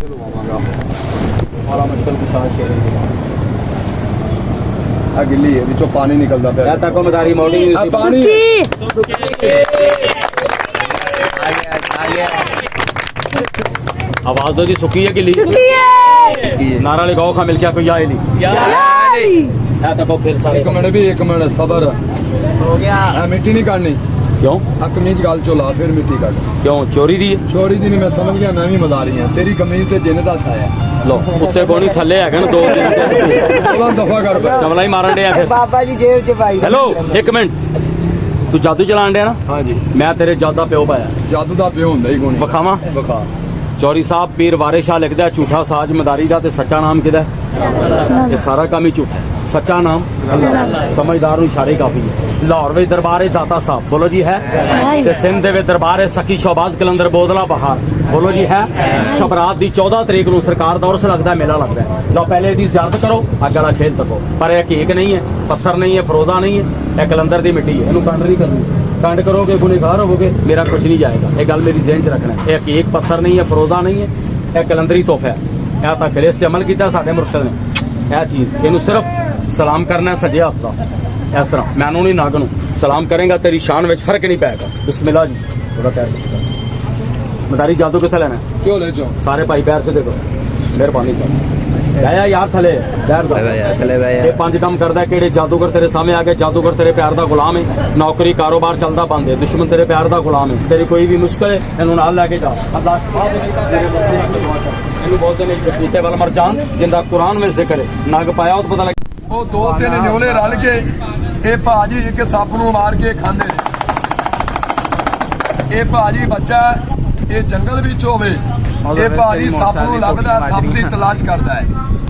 बड़ा मुश्किल कुछ गिल्ली है बिचो पानी निकलता पे तक मदारी मोड़ी पानी आवाज दो जी सुखी है गिल्ली नारा लगाओ खा मिल क्या कोई आए नहीं तक फिर सारे एक मिनट सबर हो गया मिट्टी नहीं काटनी क्यों कमीज गाल चो ला फिर मिट्टी काट क्यों चोरी दी चोरी दी नहीं मैं समझ गया मैं भी मदारी हाँ तेरी कमीज से जिन का छाया लो उत्ते कोनी थल्ले है ना दो दफा कर चमला ही मारन डे फिर बाबा जी जेब च पाई हेलो एक मिनट तू जादू चलान डे ना हाँ जी मैं तेरे जादा प्यो पाया जादू का प्यो होंगे ही कोनी बखावा बखा चौरी साहब पीर वारे शाह लिखदा झूठा साज मदारी का सच्चा नाम किदा ये सारा काम ही झूठा है सच्चा नाम समझदार इशारे काफी है लाहौर में दरबार है दाता साहब बोलो जी है ते सिंध दे दरबार है सकी शहबाज कलंदर बोदला बहार बोलो जी है शबरात दी 14 तरीक को सरकार दौर से लगता है मेला लगता है लो पहले दी ज़ियारत करो अग वाला खेल तको पर यह केक नहीं है पत्थर नहीं है फरोजा नहीं है यह कलंदर की मिट्टी है इनू कंड नहीं करनी कंड करोगे गुनेगार होगे मेरा कुछ नहीं जाएगा ये गल मेरी ज़हन च रखना है यह केक पत्थर नहीं है फरोजा नहीं है यह कलंदरी तोहफा है यह तक इस ते अमल किया साडे मुर्शद ने यह चीज़ इनू सिर्फ सलाम करना है सजे हथ का इस तरह मैनू नहीं नाग नू सलाम करेंगा तेरी शान में फर्क नहीं पैगा बिस्मिल्लाह जी थोड़ा पैर मदारी जादू कितना लेना है चोले चो सारे भाई पैर से देखो मेहरबानी सर आया यार थले ये पांच काम करदा है केड़े जादूगर तेरे सामने आ गए जादूगर तेरे प्यार दा गुलाम है नौकरी कारोबार चलदा बंद है दुश्मन तेरे प्यार दा गुलाम है तेरी कोई भी मुश्किल है इन्हू नाल लेके जा अल्लाह इन्हू बोलते ने बूटे वाला मरजान जिंदा कुरान में जिक्र है नग पाया तो पता लग ਉਹ ਦੋ ਤਿੰਨ ਨਿਉਲੇ ਰਲ ਕੇ ਇਹ ਭਾਜੀ ਇੱਕ ਸੱਪ ਨੂੰ ਮਾਰ ਕੇ ਖਾਂਦੇ ਨੇ ਇਹ ਭਾਜੀ ਬੱਚਾ ਇਹ ਜੰਗਲ ਵਿੱਚ ਹੋਵੇ ਇਹ ਭਾਜੀ ਸੱਪ ਨੂੰ ਲੱਭਦਾ ਸੱਪ ਦੀ ਤਲਾਸ਼ ਕਰਦਾ ਹੈ